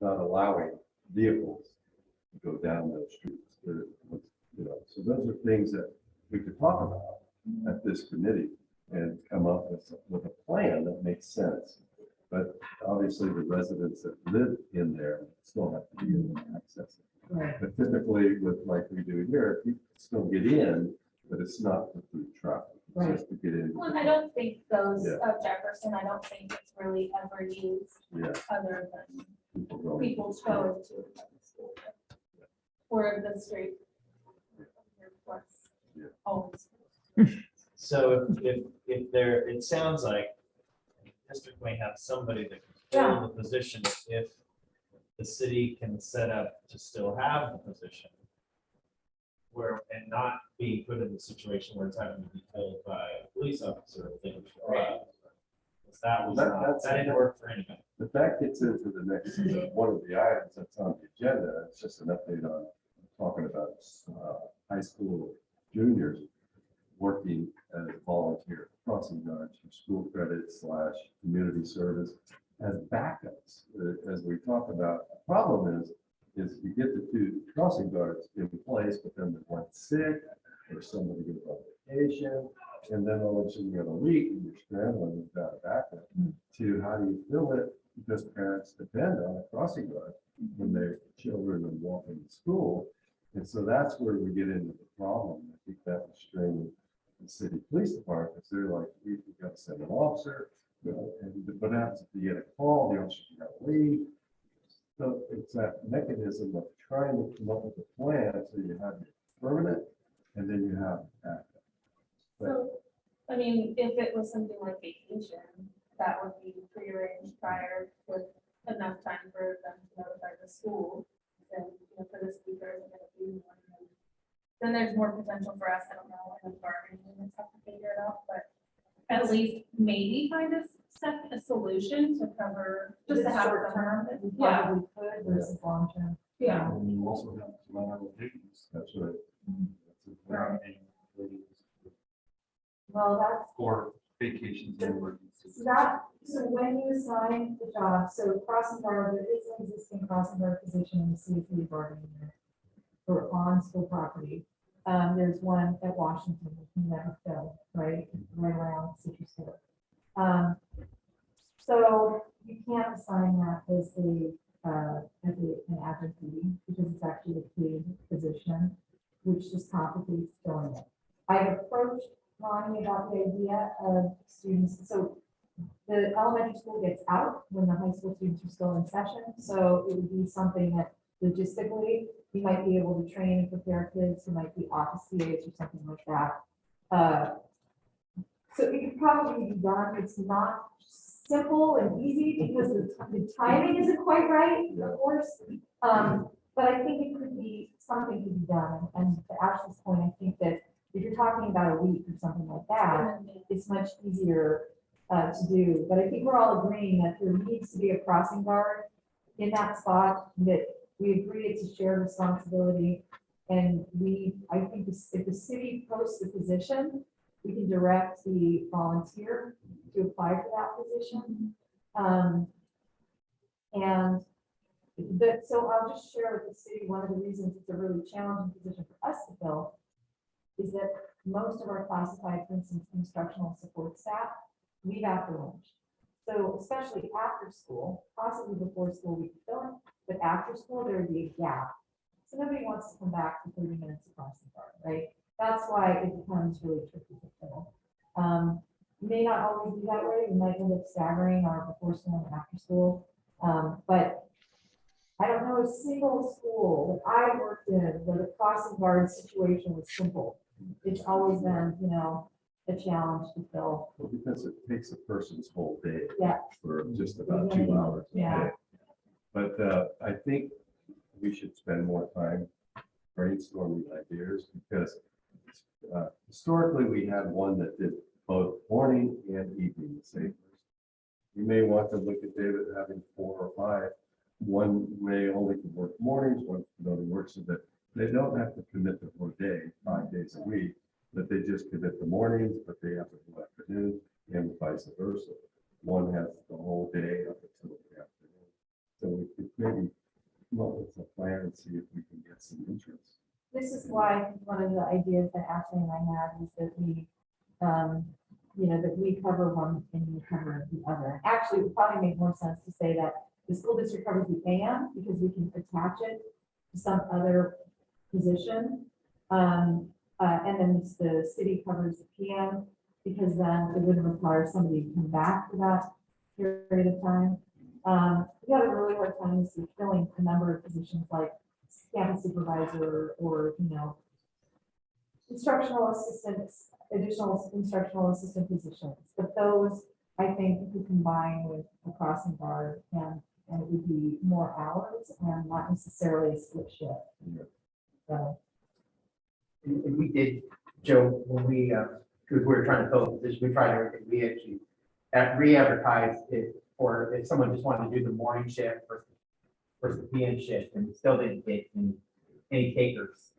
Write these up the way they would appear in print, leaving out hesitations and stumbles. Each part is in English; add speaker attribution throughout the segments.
Speaker 1: not allowing vehicles to go down those streets. So those are things that we could talk about at this committee and come up with a plan that makes sense. But obviously the residents that live in there still have to be able to access it.
Speaker 2: Right.
Speaker 1: But typically with like we do here, people still get in, but it's not for food traffic. It's
Speaker 2: Right.
Speaker 1: just to get in.
Speaker 3: Well, I don't think those
Speaker 1: Yeah.
Speaker 3: of Jefferson, I don't think it's really ever used
Speaker 1: Yeah.
Speaker 3: other than
Speaker 1: People going.
Speaker 3: people going to the school. Or the street.
Speaker 1: Yeah.
Speaker 3: Always.
Speaker 4: So if there, it sounds like the district may have somebody that can fill the position if the city can set up to still have the position. Where, and not being put in the situation where it's having to be filled by a police officer if they don't show up. Because that was not, that didn't work for anybody.
Speaker 1: But that gets into the next, one of the items that's on the agenda. It's just an update on talking about high school juniors working as volunteer crossing guards for school credit / community service as backups. As we talk about, the problem is you get the two crossing guards in place, but then there's one sick or somebody goes on vacation. And then all of a sudden you have a week and you're scrambling without a backup to how do you fill it? Because parents depend on a crossing guard when their children are walking to school. And so that's where we get into the problem. I think that was straining the city police department, because they're like, we've got to send an officer. And what happens if you get a call, the officer got to leave. So it's that mechanism of trying to come up with a plan so you have your permanent and then you have backup.
Speaker 3: So, I mean, if it was something like vacation, that would be prearranged prior with enough time for them to notify the school. Then, for the speakers, then there's more potential for us, I don't know, in the bargaining units have to figure it out, but at least maybe find a solution to cover, just to have a term.
Speaker 2: We
Speaker 3: Yeah,
Speaker 2: probably could versus long term.
Speaker 3: yeah.
Speaker 1: And you also have collateral duties. That's right.
Speaker 3: Right.
Speaker 2: Well, that's,
Speaker 1: For vacations and emergencies.
Speaker 2: so when you assign the job, so crossing guard, there is an existing crossing guard position in the CFP bargaining unit for on school property. There's one at Washington, that can never fill, right around Citrus Hill. So you can't assign that as an adjunct duty because it's actually a paid position, which just complicates filling it. I've approached Ronnie about the idea of students. So the elementary school gets out when the high school students are still in session. So it would be something that logistically you might be able to train and prepare kids who might be office TAs or something like that. So it could probably be done. It's not simple and easy because the timing isn't quite right, of course. But I think it could be something to be done. And to Ashley's point, I think that if you're talking about a week or something like that, it's much easier to do. But I think we're all agreeing that there needs to be a crossing guard in that spot, that we agree it's a shared responsibility. And I think if the city posts the position, we can direct the volunteer to apply for that position. So I'll just share with the city, one of the reasons it's a really challenging position for us to fill is that most of our classified, for instance, instructional support staff, leave after lunch. So especially after school, possibly before school we can fill it, but after school there would be a gap. So nobody wants to come back for 30 minutes across the park, right? That's why it becomes really tricky to fill. May not always be that way. We might end up staggering our before school and after school. But I don't know a single school that I worked in where the crossing guard situation was simple. It's always been, a challenge to fill.
Speaker 1: Well, because it takes a person's whole day.
Speaker 2: Yeah.
Speaker 1: For just about 2 hours. a
Speaker 2: Yeah.
Speaker 1: day. But I think we should spend more time brainstorming ideas because historically we had one that did both morning and evening the same. You may want to look at David having 4 or 5. One may only can work mornings, one can only work so that they don't have to commit the whole day, 5 days a week, but they just commit the mornings, but they have to do afternoon and vice versa. One has the whole day up until the afternoon. So we could maybe
Speaker 2: why I think one of the ideas that Ashley and I had is that we, that we cover one and you cover the other. Actually, it would probably make more sense to say that the school district covers the AM because we can attach it to some other position. And then the city covers the PM because then it wouldn't require somebody to come back for that period of time. We had a really hard time filling a number of positions like campus supervisor or, instructional assistants, additional instructional assistant positions. But those, I think, we combine with a crossing guard and it would be more hours and not necessarily a split shift. So.
Speaker 5: And we did, Joe, when we, because we were trying to fill the position, we tried everything, we actually re-advertised it for if someone just wanted to do the morning shift versus the PM shift, and we still didn't get any takers.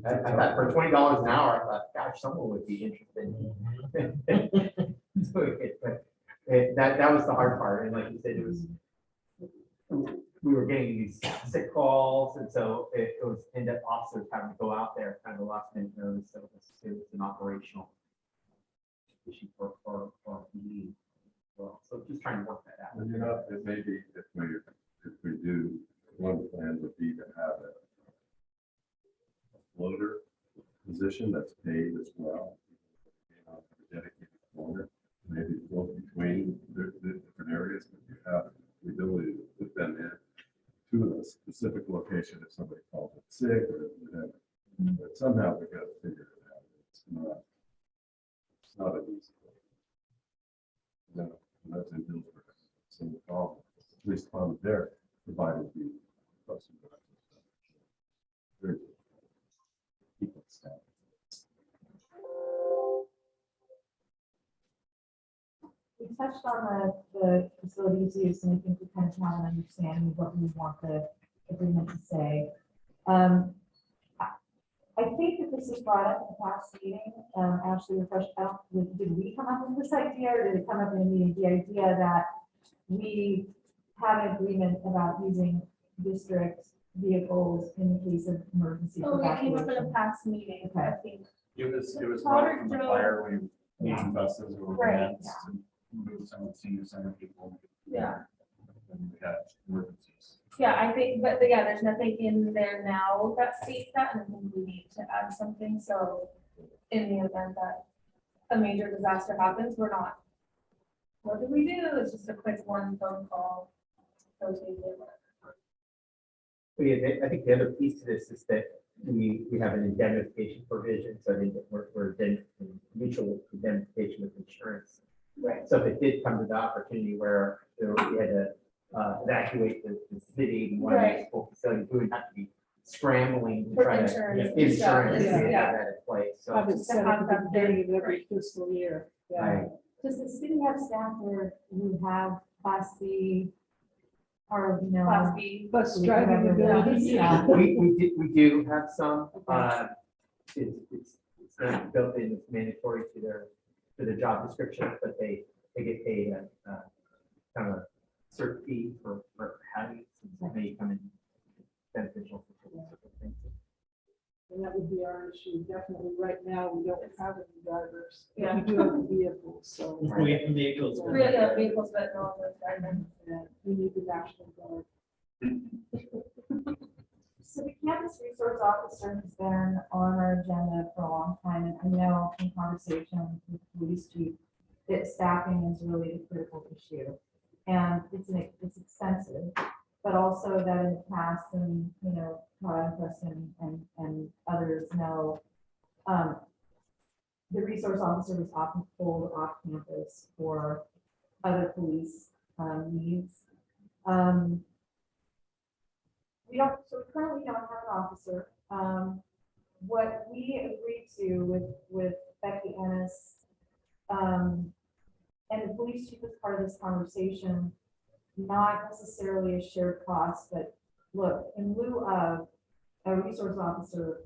Speaker 5: I thought for $20 an hour, I thought, gosh, someone would be interested. But that was the hard part, and like you said, it was, we were getting these sick calls, and so it was end up officers having to go out there kind of a last minute notice. So it was an operational issue for PD. Well, so just trying to work that out.
Speaker 1: And it may be if we do, one plan would be to have a floater position that's paid as well. A dedicated floater, maybe float between the different areas, but you have the ability to put them in to a specific location if somebody calls it sick or whatever. But somehow we got to figure it out. It's not an easy thing. No, that's in Hillsborough. So the problem, at least on there, provided the bus supervisor stuff. Very good. Keep it staffed.
Speaker 2: We touched on the facilities use, and I think we kind of have an understanding of what we want the agreement to say. I think that this was brought up in the past meeting. Ashley refreshed out, did we come up with this idea or did it come up in a meeting? The idea that we have an agreement about using district vehicles in the case of emergency.
Speaker 3: Oh, it came up in a
Speaker 2: evacuation.
Speaker 3: past meeting, I think.
Speaker 6: It was
Speaker 3: Robert
Speaker 6: right from the
Speaker 3: drove-
Speaker 6: fire, we used buses or
Speaker 3: Right,
Speaker 6: vans to move some of the senior center people.
Speaker 3: Yeah.
Speaker 6: And we had emergencies.
Speaker 3: Yeah, I think, but yeah, there's nothing in there now that states that, and I think we need to add something, so in the event that a major disaster happens, we're not, what do we do? It's just a quick one phone call. Go take it, whatever.
Speaker 5: But yeah, I think the other piece to this is that we have an indemnification provision, so I think that we're in mutual indemnification with insurance.
Speaker 3: Right.
Speaker 5: So if it did come to the opportunity where we had to evacuate the city and one of
Speaker 3: Right.
Speaker 5: these school facilities, we would have to be scrambling to
Speaker 3: For
Speaker 5: try to
Speaker 3: insurance.
Speaker 5: get
Speaker 3: and stuff,
Speaker 5: insurance to
Speaker 3: yeah.
Speaker 5: get that in place. So
Speaker 7: Have it
Speaker 3: Just to
Speaker 7: set
Speaker 3: have
Speaker 7: up at
Speaker 3: that
Speaker 7: the beginning
Speaker 3: there,
Speaker 7: of every
Speaker 3: right.
Speaker 7: fiscal year. Yeah.
Speaker 5: I,
Speaker 2: Does the city have staff who have Class C or,
Speaker 3: Class B.
Speaker 7: Bus
Speaker 2: we
Speaker 7: driving
Speaker 2: have
Speaker 7: ability.
Speaker 2: staff?
Speaker 5: we do have some,
Speaker 7: Okay.
Speaker 5: it's not built in, it's mandatory to their job description, but they get paid a kind of a certain fee for having, so may come in beneficial. for certain things.
Speaker 7: And that would be our issue. Definitely right now, we don't have any drivers. but
Speaker 3: Yeah.
Speaker 7: We do have the vehicles, so
Speaker 4: We have vehicles.
Speaker 3: We have vehicles that no one's driving.
Speaker 7: we need the National Guard.
Speaker 2: So the campus resource officer has been on our agenda for a long time, and I know in conversation with the police chief that staffing is really a critical issue. And it's expensive, but also that in the past, and, Todd and Preston and others know, the resource officer was often pulled off campus for other police needs. We currently don't have an officer. What we agreed to with Becky Ennis, and the police chief was part of this conversation, not necessarily a shared cost, but look, in lieu of a resource officer,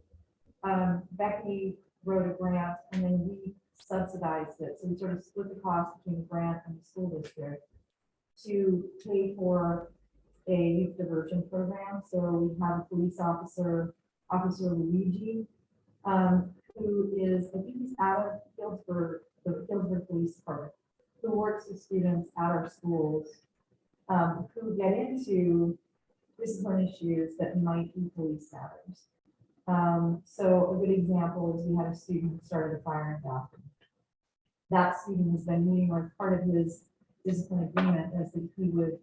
Speaker 2: Becky wrote a grant and then we subsidized it. So we sort of split the cost between the grant and the school district to pay for a youth diversion program. So we have a police officer, Officer Luigi, who is, I think he's out of Guildsburg, the Guildsburg Police Department, who works with students at our schools, who get into discipline issues that might be police matters. So a good example is we had a student who started a firing doctrine. That student has been meeting, or part of his discipline agreement is that he would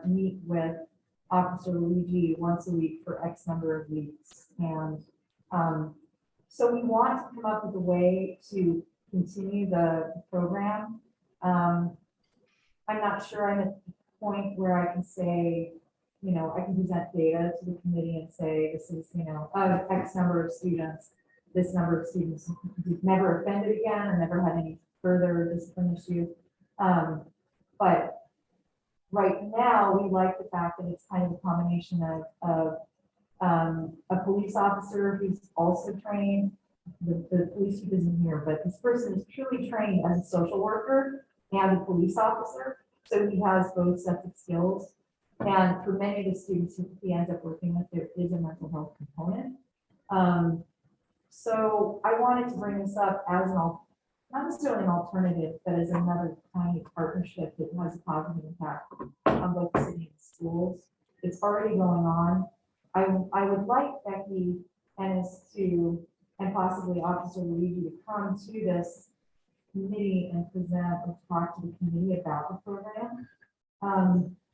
Speaker 2: meet with Officer Luigi once a week for X number of weeks. And so we want to come up with a way to continue the program. I'm not sure I'm at the point where I can say, you know, I can present data to the committee and say, this is, you know, X number of students, this number of students who've never offended again and never had any further discipline issue. But right now, we like the fact that it's kind of a combination of a police officer who's also trained. The police chief isn't here, but this person is truly trained as a social worker and a police officer. So he has both sets of skills. And for many of the students who he ends up working with, there is a mental health component. So I wanted to bring this up as not necessarily an alternative, but as another kind of partnership that has a positive impact on both the city and schools. It's already going on. I would like Becky Ennis and possibly Officer Luigi to come to this committee and present or talk to the committee about the program.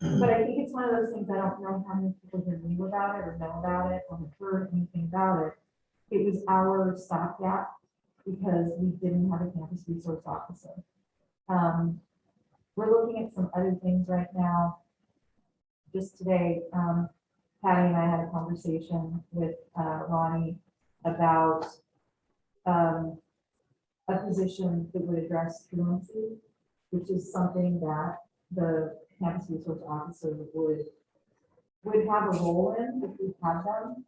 Speaker 2: But I think it's one of those things, I don't know how many people here knew about it or know about it or have heard anything about it. It was our stopgap because we didn't have a campus resource officer. We're looking at some other things right now. Just today, Patty and I had a conversation with Ronnie about a position that would address truancy, which is something that the campus resource officer would have a role in if we have them.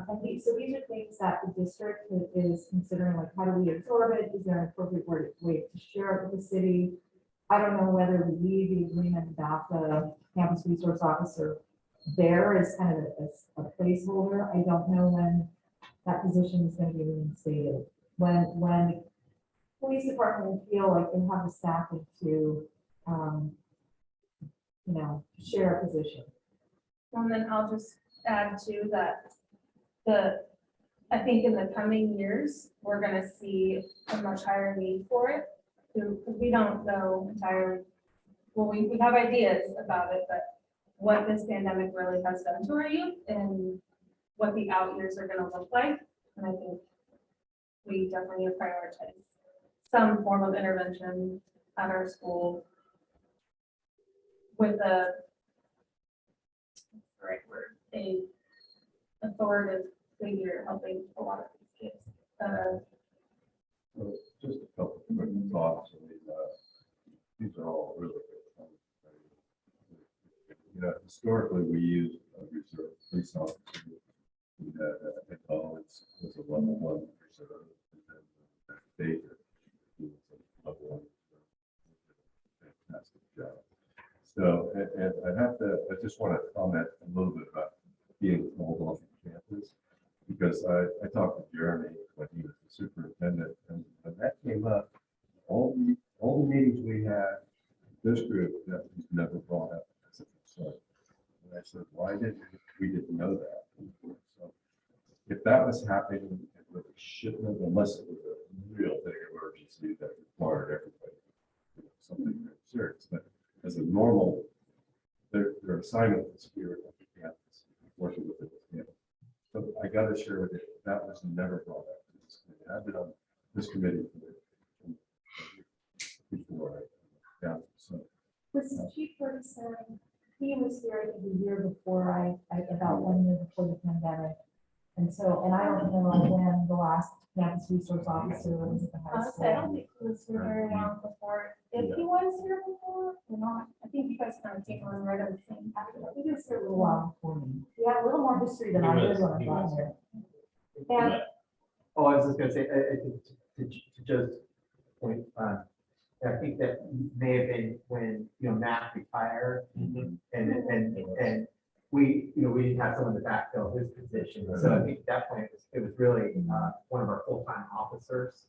Speaker 2: So these are things that the district is considering, like, how do we absorb it? Is there an appropriate way to share it with the city? I don't know whether we leave the agreement about the campus resource officer there as kind of a placeholder. I don't know when that position is going to be reinstated. When the police department will feel like they have the staffing to, share a position.
Speaker 3: And then I'll just add to that, I think in the coming years, we're gonna see a much higher need for it. We don't know entirely, well, we have ideas about it, but what this pandemic really has done to our youth and what the out years are gonna look like. And I think we definitely need to prioritize some form of intervention at our school with a authoritative figure helping a lot of these kids.
Speaker 1: So just a couple of quick thoughts. I mean, these are all really good. Historically, we used a reserve police officer. We had college was a level 1 reserve, and then Baker, who was a level 1 reserve. Fantastic job. So, and I just want to comment a little bit about being called off the campus, because I talked to Jeremy when he was the superintendent, and when that came up, all the meetings we had, this group, that was never brought up as a concern. And I said, why didn't we didn't know that? So if that was happening, it really shouldn't have, unless it was a real big emergency that required everybody, something very serious. But as a normal, their assignment is here at the campus, working with the campus. So I got to share with you, that was never brought up to this committee. I've been on this committee before I got so.
Speaker 2: Was Chief Ferguson, he was here I think the year before about 1 year before the pandemic. And so, and I don't know when the last campus resource officer was at the high
Speaker 3: Honestly, I don't
Speaker 2: school.
Speaker 3: think he was here very long before. If he was here before or not, I think you guys kind of came on right at the same time.
Speaker 2: He was here a little while before me. He had a little more history than I did when I got here. And
Speaker 5: Oh, I was just gonna say, I think to Joe's point, I think that may have been when, Matt retired, and we didn't have someone to backfill his position. So I think at that point, it was really one of our full-time officers,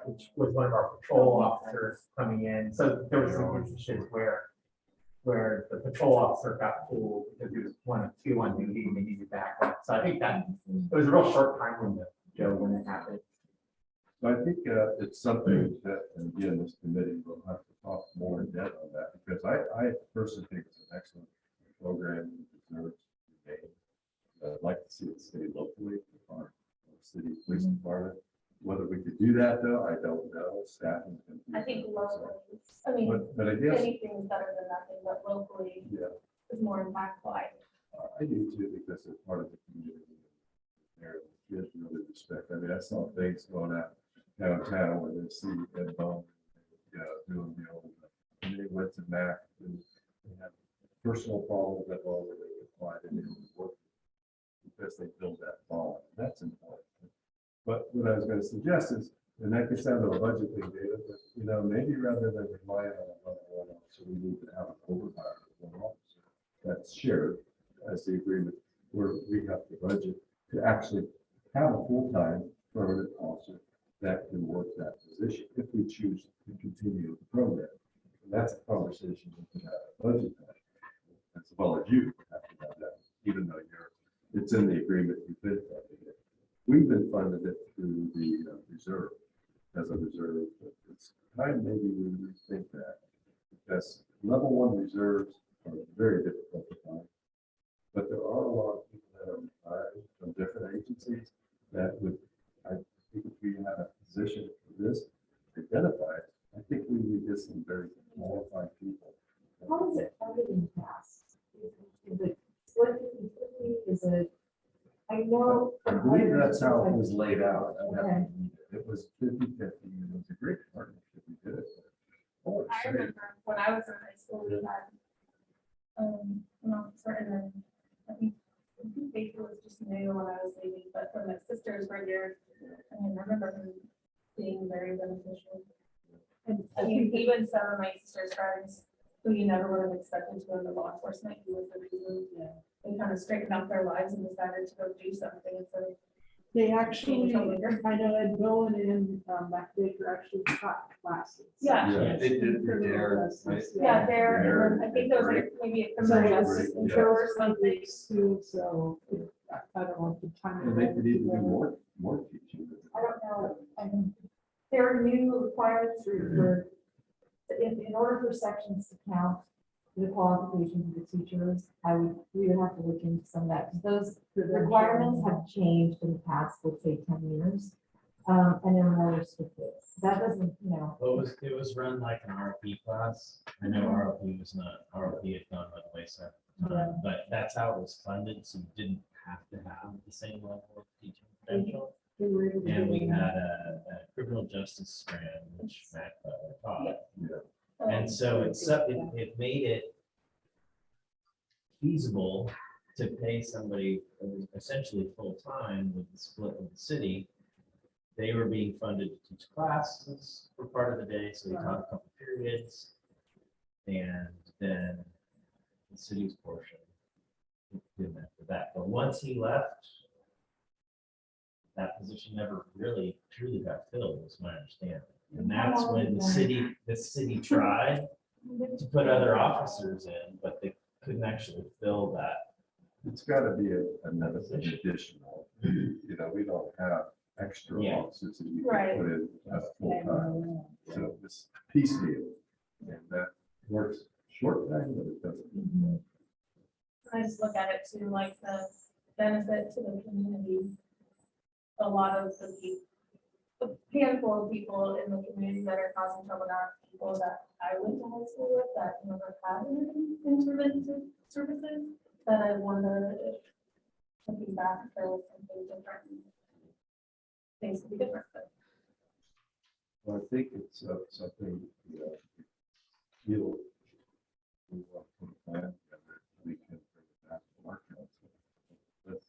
Speaker 5: which was one of our patrol officers coming in. So there were some instances where the patrol officer got pulled because he was one of two on duty and they needed backup. So I think that it was a real short time window, Joe, when it happened.
Speaker 1: So I think it's something that, and again, this committee will have to talk more in depth on that, because I personally think it's an excellent program. It deserves to be made. I'd like to see it stay locally with our city police department. Whether we could do that, though, I don't know. Staffing.
Speaker 3: I think locally, I mean,
Speaker 1: But I guess,
Speaker 3: anything's better than nothing, but locally
Speaker 1: yeah,
Speaker 3: is more impactful.
Speaker 1: I do too, because it's part of the community. There, kids really respect. I mean, I saw things going out downtown where they see Ed Bone, doing the old, and they went to Mac and they had personal problems that all where they applied and they work because they build that bond. That's important. But what I was going to suggest is, and that gets down to a budget thing, David, but maybe rather than relying on a level one officer, we need to have an override of one officer that's shared as the agreement where we have the budget to actually have a full-time permanent officer that can work that position if we choose to continue the program. And that's a conversation we can have at budget time, as well as you have to have that, even though it's in the agreement you've been funding it. We've been funded it through the reserve as a reserve. But it's time maybe we rethink that, because level one reserves are very difficult to find. But there are a lot of people that are retired from different agencies that would, I think if we had a position for this identified, I think we would get some very qualified people.
Speaker 2: How is it funded in the past? Is it split 50/50? Is it, I know.
Speaker 1: I believe that's how it was laid out. I'd have to
Speaker 2: Okay.
Speaker 1: read it. It was 50/50, and it was a great partnership. We did it. Oh, it's
Speaker 3: I
Speaker 1: great.
Speaker 3: remember when I was in high school, we had, an officer, and then I think Baker was just new when I was leaving, but when my sisters were here, and I remember him being very beneficial.
Speaker 7: And
Speaker 3: I mean, even some of my sister's friends who you never would have expected to go into law enforcement, he was the reason they kind of straightened out their lives and decided to go do something instead of.
Speaker 7: they actually, I know Ed Bowen and Matt Baker actually taught classes.
Speaker 3: Yeah.
Speaker 1: Yeah.
Speaker 6: They did through
Speaker 7: Criminal
Speaker 6: Dare,
Speaker 7: justice,
Speaker 6: right?
Speaker 3: Yeah, there, and then I think there was like maybe a
Speaker 7: So
Speaker 3: criminal
Speaker 7: it's
Speaker 3: justice
Speaker 1: Yeah.
Speaker 3: intro or something.
Speaker 7: too, so I don't know if the time.
Speaker 1: And they could even do more teaching.
Speaker 2: I don't know, I mean, there are new requirements for, in order for sections to count the qualifications of the teachers, we would have to look into some of that, because those requirements have changed in the past, let's say 10 years. And they're more restrictive. That doesn't,
Speaker 4: It was run like an RP class. I know RP was not, RP had gone by the wayside, but that's how it was funded, so you didn't have to have the same level of teaching potential. And we had a criminal justice strand, which Matt taught. And so it made it feasible to pay somebody essentially full-time with the split of the city. They were being funded to teach classes for part of the day, so they taught a couple periods. And then the city's portion did after that. But once he left, that position never really truly got filled, was my understanding. And that's when the city tried to put other officers in, but they couldn't actually fill that.
Speaker 1: It's got to be another additional, we don't have extra
Speaker 4: Yeah.
Speaker 1: officers that you
Speaker 3: Right.
Speaker 1: can put in at full time. So this piecemeal, and that works short time, but it doesn't.
Speaker 3: I just look at it too, like the benefit to the community. A lot of a handful of people in the community that are causing trouble now are people that I went to high school with that never had any interventive services, that I wonder if looking back, if there was something different. Things could be different, but
Speaker 1: Well, I think it's something, feel we want to put a plan together, we can bring it back to our council. But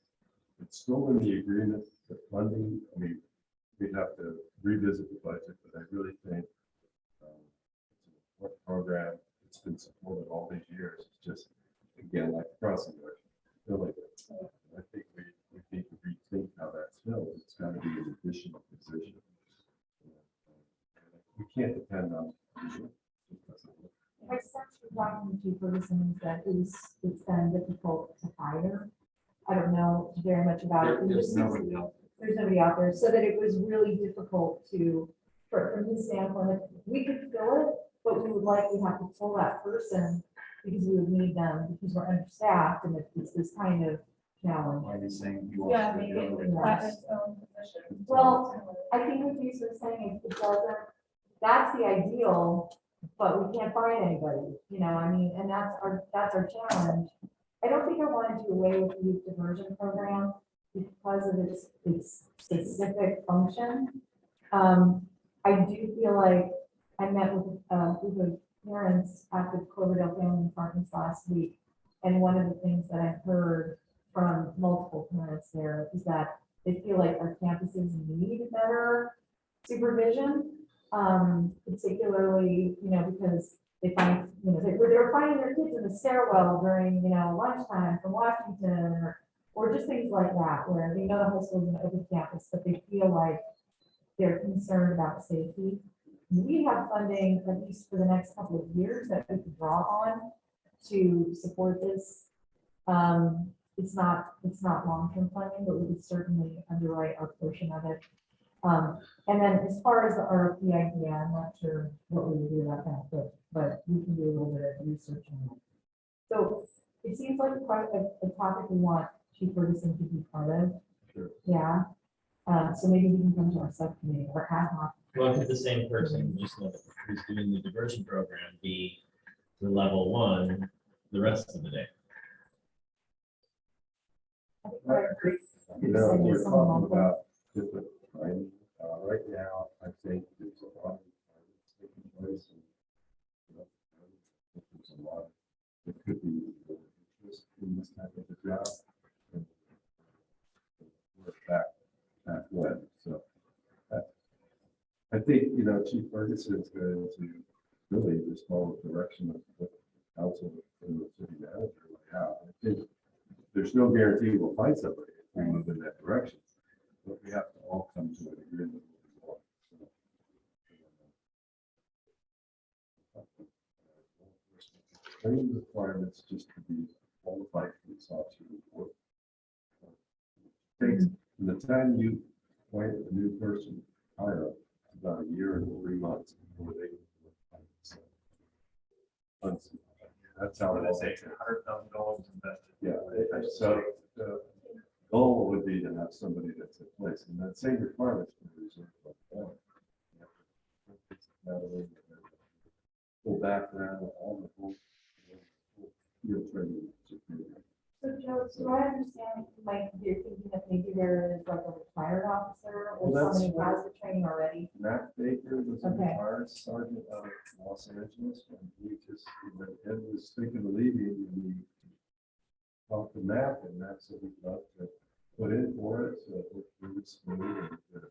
Speaker 1: it's still in the agreement, the funding, we'd have to revisit the budget, but I really think it's an important program. It's been supported all these years. It's just, again, like the crossing guard,
Speaker 2: talking to Chief Ferguson is that it's been difficult to hire. I don't know very much about it. It
Speaker 6: There's
Speaker 2: just-
Speaker 6: nobody else.
Speaker 2: There's nobody out there, so that it was really difficult to, from his standpoint, we could fill it, but we would likely have to pull that person because we would need them, because we're understaffed, and it's this kind of challenge.
Speaker 6: Why are you saying you
Speaker 3: Yeah,
Speaker 6: want to
Speaker 3: make
Speaker 6: do
Speaker 3: it
Speaker 6: it?
Speaker 3: that its own position.
Speaker 2: Well, I think what you were saying is it doesn't, that's the ideal, but we can't find anybody, you know, I mean, and that's our challenge. I don't think I want to do away with the youth diversion program because of its specific function. I do feel like I met with a group of parents at the Cloverdale Family Apartments last week. And one of the things that I've heard from multiple parents there is that they feel like our campuses need better supervision. Particularly, you know, because they find, you know, they're finding their kids in the stairwell during, you know, lunchtime from Washington or just things like that, where they know the high school is an open campus, but they feel like they're concerned about safety. We have funding, at least for the next couple of years, that we could draw on to support this. It's not long-term funding, but we could certainly underwrite our portion of it. And then as far as the RFP idea, I'm not sure what we would do about that, but we can do a little bit of research on that. So it seems like a topic we want Chief Ferguson to be part of.
Speaker 1: Sure.
Speaker 2: Yeah. So maybe he can come to our subcommittee or ad hoc.
Speaker 4: Well, could the same person, just like who's doing the diversion program, be the level one the rest of the day?
Speaker 2: I think I agree.
Speaker 1: You know, we're talking about different, right now, I think there's a lot of taking place. And, you know, there's a lot, it could be just in this type of a job. And we're back when, so. I think, you know, Chief Ferguson is going to really just follow the direction of what the council and the city manager lay out. I think there's no guarantee we'll find somebody if we move in that direction, but we have to all come to an agreement. Training requirements just to be qualified police officer report. Takes, from the time you appoint a new person, hire them, about a year and 3 months before they. That's how
Speaker 6: What
Speaker 1: it
Speaker 6: did I
Speaker 1: is.
Speaker 6: say, $100,000 invested?
Speaker 1: Yeah, so the goal would be to have somebody that's in place, and that same requirements for the reserve. Fund. Not only full background, all the full field training.
Speaker 2: So Joe, do I understand, like, you're thinking that maybe there is like a retired officer or
Speaker 1: Well, that's
Speaker 2: somebody who
Speaker 1: what-
Speaker 2: has the training already?
Speaker 1: Matt Baker was a
Speaker 2: Okay.
Speaker 1: retired sergeant out of Los Angeles, and he just, when Ed was thinking of leaving, and we talked to Matt, and Matt said he'd love to put in for it, so we would smooth and did a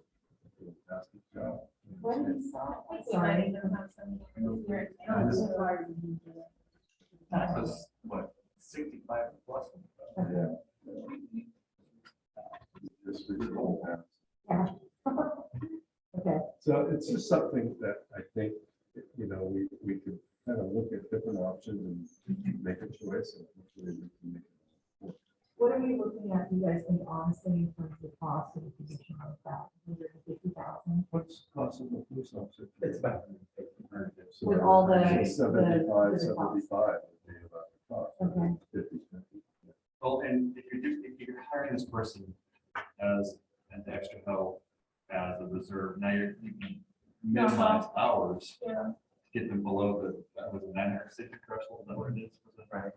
Speaker 1: fantastic job.
Speaker 2: When did you saw?
Speaker 3: We might
Speaker 2: Sorry.
Speaker 3: even have some here.
Speaker 6: That was what, 65 plus?
Speaker 1: Yeah. Just really old now.
Speaker 2: Yeah. Okay,
Speaker 1: So it's just something that I think, you know, we could kind of look at different options and make a choice, and hopefully we can make it work.
Speaker 2: what are we looking at, you guys think honestly, in terms of the cost of a position like that, 150,000?
Speaker 1: What's the cost of a police officer?
Speaker 5: It's about.
Speaker 1: So
Speaker 2: With all the-
Speaker 1: 75,
Speaker 2: the
Speaker 1: 75 would be about the cost.
Speaker 2: Okay.
Speaker 1: 50.
Speaker 6: Well, and if you're hiring this person as an extra help, as a reserve, now you can minimize hours
Speaker 3: Yeah,
Speaker 6: to get them below that was a 960 threshold, is that what it is?
Speaker 5: Right.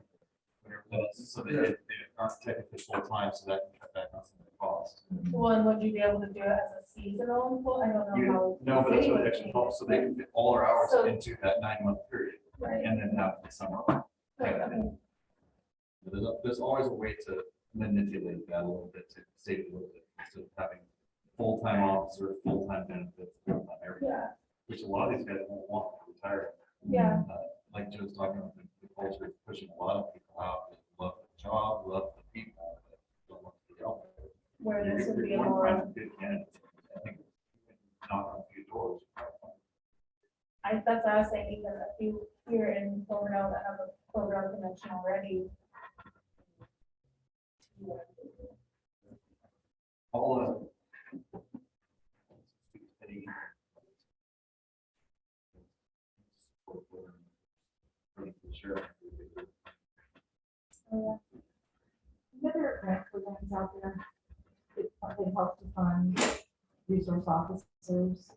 Speaker 6: Whatever it was. So they aren't technically full-time, so that can cut back on some of the cost.
Speaker 3: one, would you be able to do it as a seasonal employee? I don't know how.
Speaker 6: No, but that's what
Speaker 3: the
Speaker 6: extra
Speaker 3: city would
Speaker 6: help, so they can fit all their hours
Speaker 3: So-
Speaker 6: into that 9-month period
Speaker 3: Right,
Speaker 6: and then have the summer. off.
Speaker 3: right, I mean,
Speaker 6: There's always a way to manipulate that a little bit to save a little bit, instead of having full-time officer, full-time benefits, full-time everything,
Speaker 3: yeah,
Speaker 6: which a lot of these guys won't want to retire.
Speaker 3: yeah,
Speaker 6: Like Joe's talking about, the culture is pushing a lot of people out, that love the job, love the people, but don't want to be out there.
Speaker 3: where this would be
Speaker 6: You're going to
Speaker 3: more,
Speaker 6: find some good candidates. I think knock on a few doors.
Speaker 3: that's what I was saying, because a few here in Cloverdale that have a mentioned already.
Speaker 6: All, Sure.
Speaker 2: Another grant programs out there, it helps to fund resource officers.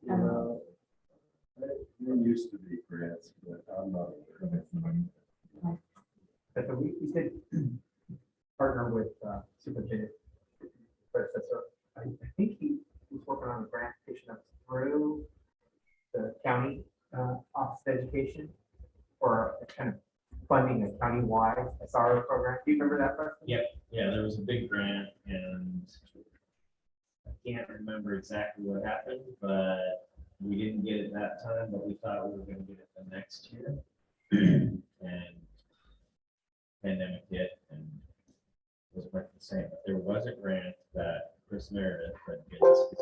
Speaker 1: There used to be grants, but I'm not aware of it.
Speaker 5: But we did partner with Superintendent predecessor. I think he was working on a grant application that's through the county Office of Education for a kind of funding a county-wide SRO program. Do you remember that, Preston?
Speaker 4: Yeah, there was a big grant and I can't remember exactly what happened, but we didn't get it that time, but we thought we were gonna get it the next year. And pandemic hit and it was quite the same, but there was a grant that Chris Meredith had given us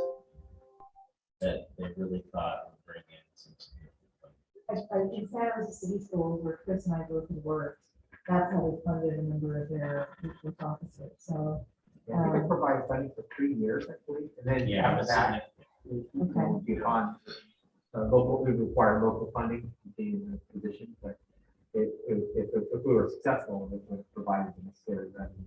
Speaker 4: that they really thought would bring in some significant funding.
Speaker 2: In San Jose City Schools, where Chris and I both had worked, that's how they funded a number of their resource officers, so.
Speaker 5: Yeah, we could provide funding for 3 years, I believe, and then
Speaker 4: Yeah, it
Speaker 5: after
Speaker 4: was
Speaker 5: that,
Speaker 4: significant.
Speaker 5: we get on local, we require local funding to be in the position, but if we were successful, it would provide the necessary revenue.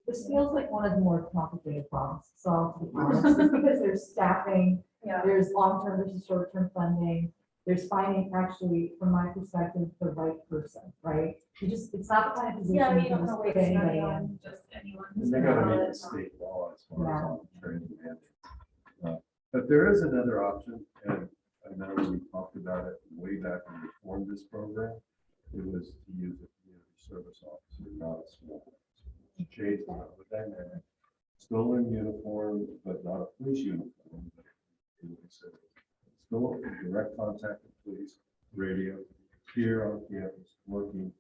Speaker 2: This feels like one of the more complicated problems to solve, to be honest, just because there's staffing,
Speaker 3: Yeah,
Speaker 2: there's long-term versus short-term funding. There's finding, actually, from my perspective, the right person, right? It's not the kind of position
Speaker 3: yeah,
Speaker 2: you
Speaker 3: you
Speaker 2: can
Speaker 3: don't
Speaker 2: just
Speaker 3: want to
Speaker 2: put
Speaker 3: waste
Speaker 2: anybody
Speaker 3: money
Speaker 2: in.
Speaker 3: on just anyone. who's
Speaker 1: And they gotta
Speaker 3: gonna
Speaker 1: meet
Speaker 3: let
Speaker 1: the
Speaker 3: it know.
Speaker 1: state law as far as on training mandates. But there is another option, and I know we talked about it way back when we formed this program. It was to use a community service officer, not a small one. Change that with that man, still in uniform, but not a police uniform. But still in direct contact with police, radio, here on campus, working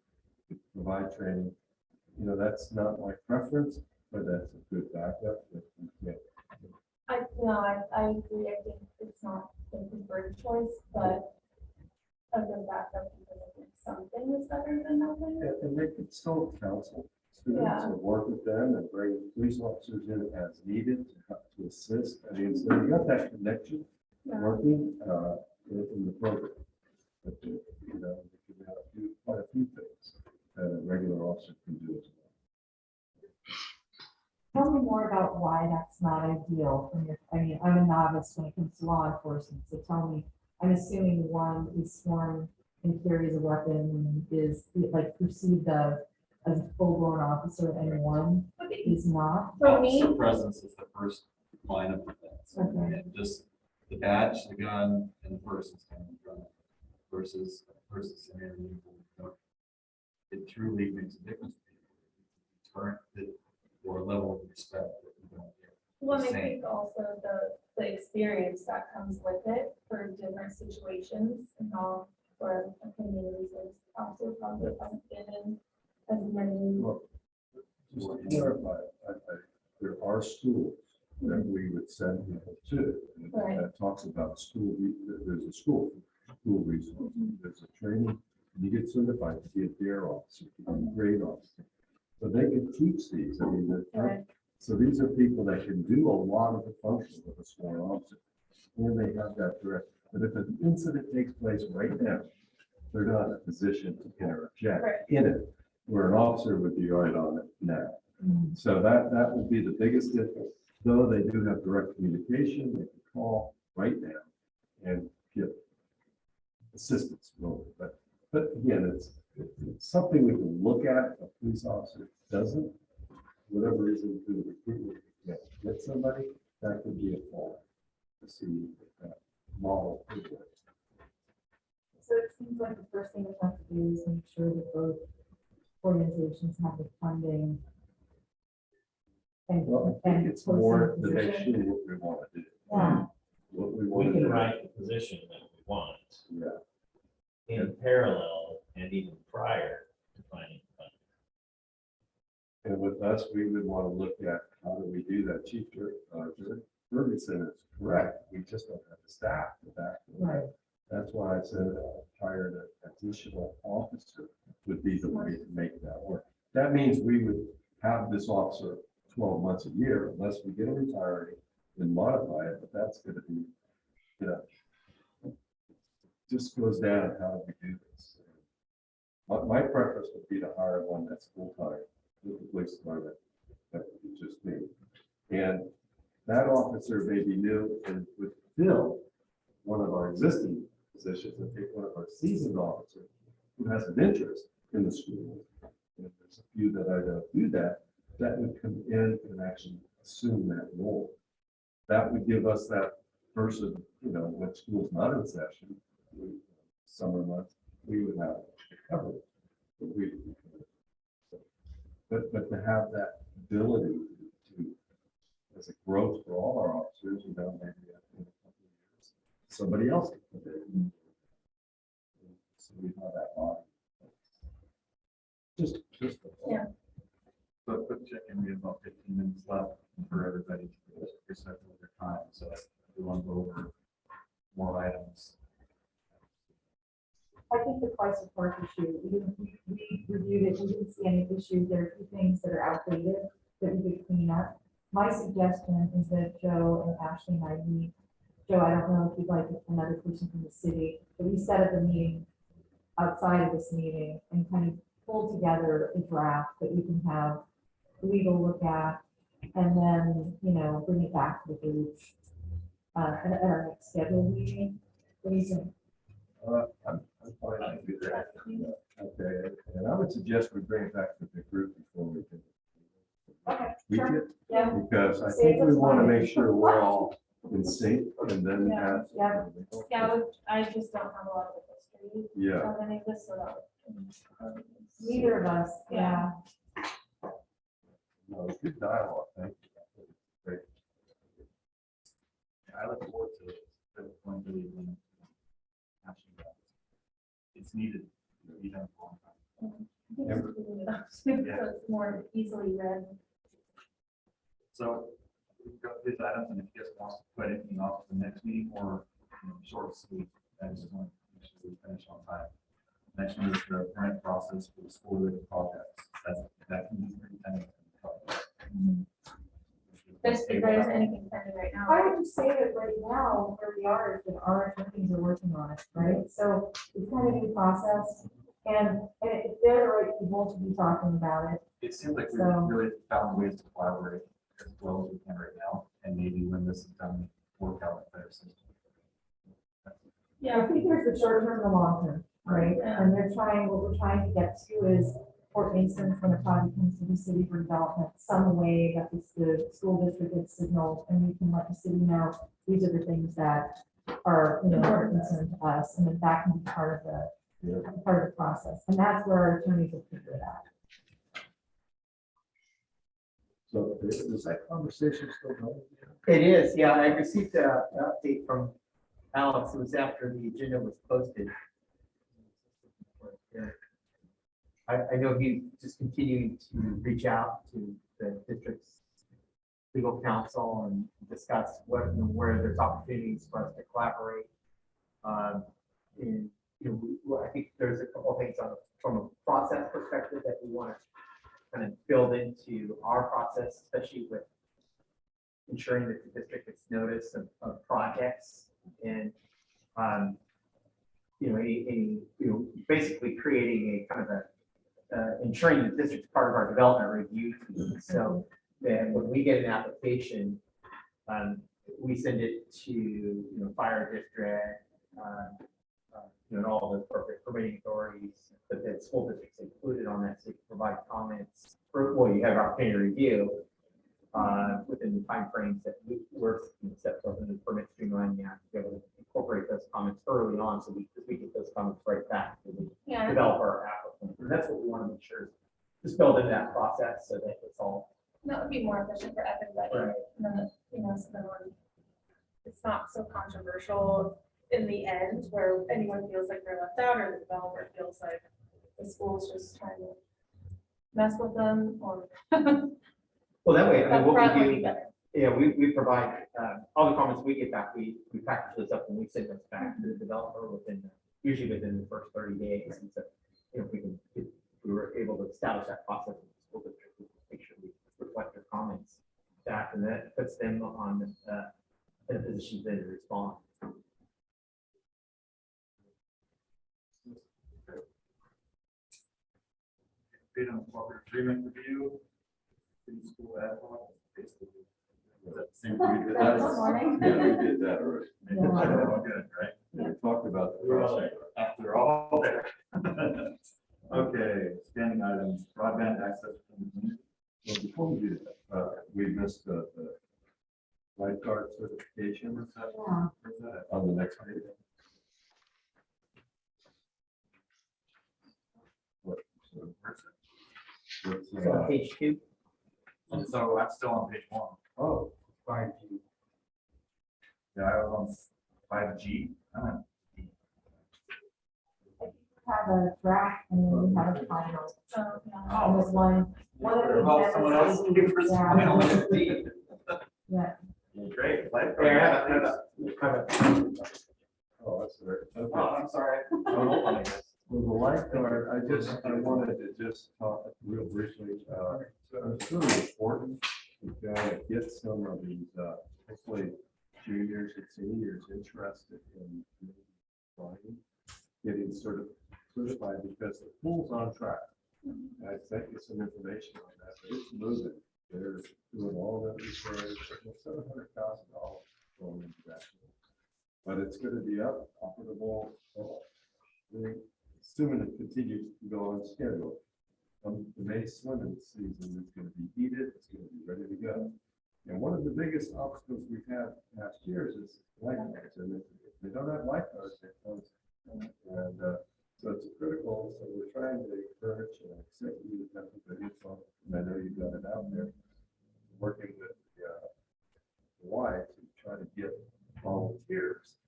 Speaker 1: to provide training. You know, that's not my preference, but that's a good backup if we can't.
Speaker 3: I agree. I think it's not the preferred choice, but a good backup because I think something is better than nothing.
Speaker 1: And they could still counsel students and work with them and bring police officers in as needed to help to assist. I mean, so you got that connection
Speaker 3: Yeah.
Speaker 1: working in the program. But, you know, you can have quite a few things that a regular officer can do as well.
Speaker 2: Tell me more about why that's not ideal from your, I mean, I'm a novice when it comes to law enforcement, so tell me, I'm assuming one is sworn and carries a weapon and is like perceived as a full-blown officer and one is not.
Speaker 3: For me,
Speaker 6: Officer presence is the first line of defense.
Speaker 2: Okay.
Speaker 6: And just the badge, the gun, and the person standing in front of it versus a person standing in uniform. It truly makes a difference. Turn it or level of respect that you don't get.
Speaker 3: well, I
Speaker 6: Same.
Speaker 3: think also the experience that comes with it for different situations and how for a community service officer probably hasn't been in as many.
Speaker 1: Well, just to clarify, there are schools that we would send people to. And
Speaker 3: Right.
Speaker 1: that talks about school, there's a school resource, there's a training, you get certified to be a dare officer, to be a grade officer. So they can teach these, I mean,
Speaker 3: Right.
Speaker 1: so these are people that can do a lot of the functions of a sworn officer. And they have that direct, but if an incident takes place right now, they're not in a position to
Speaker 3: Right.
Speaker 1: interject in it, where an officer would be right on it now.
Speaker 2: Mm.
Speaker 1: So that would be the biggest difference, though they do have direct communication, they can call right now and get assistance. But again, it's something we can look at, if a police officer doesn't, whatever reason, through the recruitment, get somebody, that could be a fault to see if that model could work.
Speaker 2: So it seems like the first thing we have to do is make sure that both organizations have the funding.
Speaker 1: Well, I think it's
Speaker 2: posting
Speaker 1: more
Speaker 2: the
Speaker 1: to make
Speaker 2: position.
Speaker 1: sure what we want to do.
Speaker 2: Yeah.
Speaker 1: What we
Speaker 4: We
Speaker 1: want to
Speaker 4: can
Speaker 1: do.
Speaker 4: write the position that we want
Speaker 1: Yeah.
Speaker 4: in parallel and even prior to finding funding.
Speaker 1: And with us, we would want to look at how do we do that. Chief Ferguson is correct. We just don't have the staff for that.
Speaker 2: Right.
Speaker 1: That's why I said hired an additional officer would be be the way to make that work. That means we would have this officer 12 months a year unless we get a retiree and modify it, but that's gonna be, you know, just goes down how we do this. My preference would be to hire one that's full-time with the police department. That would be just me. And that officer may be new and would fill one of our existing positions and take one of our seasoned officers who has an interest in the school. And if there's a few that I don't do that, that would come in and actually assume that role. That would give us that person, you know, when school's not in session, summer months, we would have it covered. But to have that ability to, as a growth for all our officers, you know, maybe in a couple of years, somebody else can put it in. So we have that body. Just.
Speaker 3: Yeah.
Speaker 6: So a quick check-in, we have about 15 minutes left for everybody to be respectful of their time, so we want to go over more items.
Speaker 2: I think the price of park issue, we reviewed it, we didn't see any issues. There are a few things that are outdated that we could clean up. My suggestion is that Joe and Ashley and I meet. Joe, I don't know if you'd like another person from the city, but we set up a meeting outside of this meeting and kind of pull together a draft that we can have legal look at, and then, you know, bring it back to the group at our next scheduled meeting. What do you think?
Speaker 1: I'm fine to do that. Okay, and I would suggest we bring it back to the group before we can.
Speaker 2: Okay,
Speaker 1: We
Speaker 2: sure.
Speaker 1: can,
Speaker 2: Yeah,
Speaker 1: because I
Speaker 2: Save
Speaker 1: think we
Speaker 2: us
Speaker 1: want to
Speaker 2: money.
Speaker 1: make sure we're all in sync and then
Speaker 3: Yeah.
Speaker 1: have.
Speaker 3: Yeah, I just don't have a lot of the history
Speaker 1: Yeah,
Speaker 3: of any of this, so that.
Speaker 2: neither of us, yeah.
Speaker 1: no, good dialogue, thank you. Great.
Speaker 6: I look forward to it. Going to the action. It's needed. We have a long time.
Speaker 3: So it's more easily read.
Speaker 6: So we've got these items, and if you guys want to put anything off to the next meeting or short sweep, I just want to make sure we finish on time. Next one is the grant process for the school-related projects. That can be pretty tentative.
Speaker 3: If there's anything pending right now.
Speaker 2: I would just say that right now, where we are, is that our attorneys are working on it, right? So it's kind of a new process, and if they're the right people to be talking about it.
Speaker 6: It seems like we've
Speaker 2: So-
Speaker 6: really found ways to collaborate as well as we can right now, and maybe when this is done, work out a better system.
Speaker 2: I think there's the short term and the long term, right?
Speaker 3: Yeah.
Speaker 2: And what we're trying to get to is, for instance, when a project comes to the city for development, some way that the school district gets signaled, and we can let the city know, these are the things that are, you know, are concerned to us, and then that can be part of the process. And that's where our attorneys will figure it out.
Speaker 1: So is that conversation still going?
Speaker 5: It is, yeah, I received an update from Alex. It was after the agenda was posted. I know he's just continuing to reach out to the district's legal counsel and discuss where there's opportunities for us to collaborate. And, I think there's a couple of things from a process perspective that we want to kind of build into our process, especially with ensuring that the district gets notice of projects and, basically creating a kind of ensuring the district's part of our development review team. So then when we get an application, we send it to, fire district, and all the appropriate permitting authorities, but the school district's included on that, so you can provide comments. You have our opportunity to review within the timeframes that we're set forth in the permit streamlining act, to be able to incorporate those comments early on, so we get those comments right back to the
Speaker 3: Yeah,
Speaker 5: developer applicant. And that's what we want to make sure is just build in that process so that it's all
Speaker 3: that would be more efficient for everybody.
Speaker 5: right.
Speaker 3: And then, so then it's not so controversial in the end where anyone feels like they're left out or the developer feels like the school's just trying to mess with them or.
Speaker 5: Well, that way, I mean, what
Speaker 3: Upfront
Speaker 5: we
Speaker 3: would be
Speaker 5: do,
Speaker 3: better.
Speaker 5: yeah, we provide, all the comments we get back, we package those up and we send those back to the developer usually within the first 30 days. And so, if we able to establish that process with the school district, we make sure we reflect their comments back, and that puts them on in a position to respond.
Speaker 6: Been on corporate agreement review. In school ad hoc, basically. Is that the same thing we did
Speaker 2: That's
Speaker 6: last?
Speaker 2: this morning.
Speaker 1: Yeah, we did that already.
Speaker 2: Yeah.
Speaker 6: Oh, good, right?
Speaker 1: We talked about the
Speaker 6: We're all
Speaker 1: project.
Speaker 6: there. After all there. Okay, standing items, broadband access.
Speaker 1: Well, before we do that, we missed the lifeguard certification.
Speaker 6: Where's that?
Speaker 2: Yeah.
Speaker 6: Where's that?
Speaker 1: On the next page. What, so
Speaker 6: Where's it?
Speaker 1: what's,
Speaker 5: So page 2.
Speaker 6: And so I'm still on page 1.
Speaker 1: oh,
Speaker 5: 5G.
Speaker 6: Yeah, I was on 5G. I'm on E.
Speaker 2: Have a draft and then we have a final.
Speaker 3: So, yeah.
Speaker 2: And this one of the
Speaker 6: Well, someone else
Speaker 2: agendas
Speaker 6: gave us
Speaker 2: yeah.
Speaker 6: final D.
Speaker 2: Yeah.
Speaker 6: Great.
Speaker 5: There, I have it.
Speaker 1: oh, that's right.
Speaker 6: Oh,
Speaker 1: Okay.
Speaker 6: I'm sorry. I'm old on this.
Speaker 1: Well, the lifeguard, I wanted to just talk real briefly, it's really important to get some of these, hopefully juniors and seniors interested in flying, getting certified because the pool's on track. I sent you some information on that, but it's moving. They're doing all that repairs, $700,000 going into that. But it's gonna be operable, assuming it continues to go on schedule. The May swimming season is gonna be heated, it's gonna be ready to go. And one of the biggest obstacles we've had past years is lifeguards, and if they don't have lifeguards, they close. And, so it's critical, so we're trying to encourage and accept you, and I know you've got it out there, working with the Y to try to get volunteers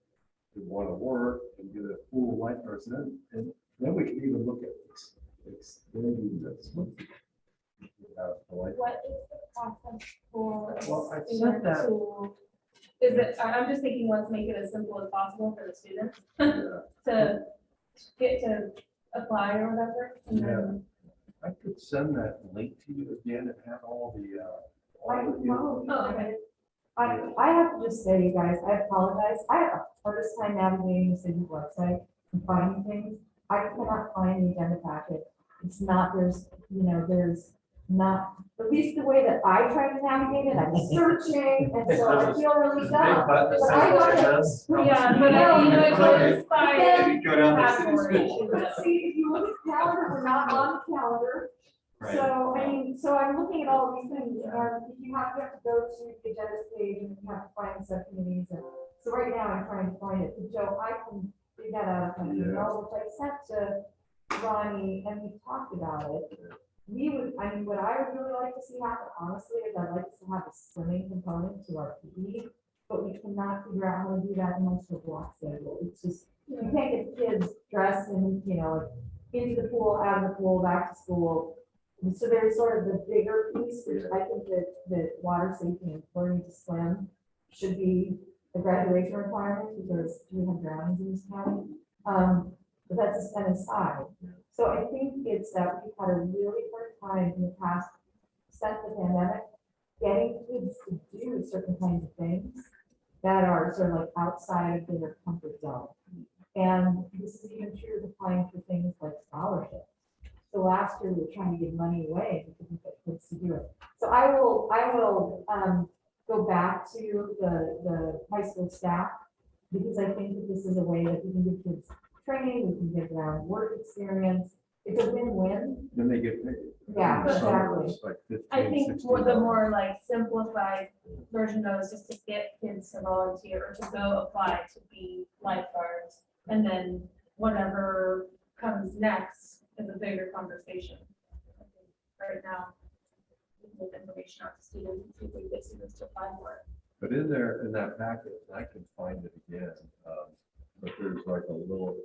Speaker 1: who want to work and get a pool lifeguards in, and then we can even look at this. Extending the swim.
Speaker 3: What is the process for? a
Speaker 1: Well, I
Speaker 3: student
Speaker 1: sent that.
Speaker 3: to- Is it, I'm just thinking, let's make it as simple as possible for the students
Speaker 1: Yeah,
Speaker 3: to get to apply or whatever. And then,
Speaker 1: I could send that link to you again and have all the,
Speaker 2: I
Speaker 1: all the.
Speaker 2: know.
Speaker 3: Oh, okay.
Speaker 2: I have to just say, you guys, I apologize. I have a hardest time navigating the city's website and finding things. I cannot find the agenda packet. It's not, there's not, at least the way that I try to navigate it, I'm searching, and so I feel really
Speaker 6: Big
Speaker 2: dumb.
Speaker 6: button that
Speaker 2: But
Speaker 6: says
Speaker 2: I
Speaker 6: what it
Speaker 2: look at-
Speaker 6: does.
Speaker 3: Yeah, but I, you know, it goes by.
Speaker 6: If you go down to city
Speaker 3: category.
Speaker 6: school.
Speaker 2: But see, if you look at the calendar, we're not on the calendar.
Speaker 6: Right.
Speaker 2: So, I mean, so I'm looking at all these things, and if you have to go to the agenda page and you have to find subcommittees, and so right now I'm trying to find it. But Joe, I can dig that out of my email, which I sent to Ronnie, and we talked about it. We would, I mean, what I would really like to see happen, honestly, is I'd like to have a swimming component to our PE, but we cannot figure out how to do that amongst the block schedule. It's just, you can't get kids dressed and, you know, into the pool, out of the pool, back to school. And so there's sort of the bigger piece, which I think that water safety and learning to swim should be a graduation requirement, because we have drownings in this county. But that's an aside. So I think it's that we've had a really hard time in the past, since the pandemic, getting kids to do certain kinds of things that are sort of like outside of their comfort zone. And this is even true of applying for things like scholarships. So last year we were trying to give money away because we get kids to do it. So I will go back to the high school staff, because I think that this is a way that we can give kids training, we can give them work experience. It's a win-win.
Speaker 1: Then they get paid.
Speaker 2: Yeah,
Speaker 1: Summer,
Speaker 2: exactly.
Speaker 1: it's like 15,
Speaker 3: I think
Speaker 1: $16.
Speaker 3: the more like simplified version of it is just to get kids to volunteer or to go apply to be lifeguards. And then whatever comes next is a bigger conversation. I think right now, we can get information out to students and see if we can get students to apply for it.
Speaker 1: But in there, in that packet, I can find it again, but there's like a little,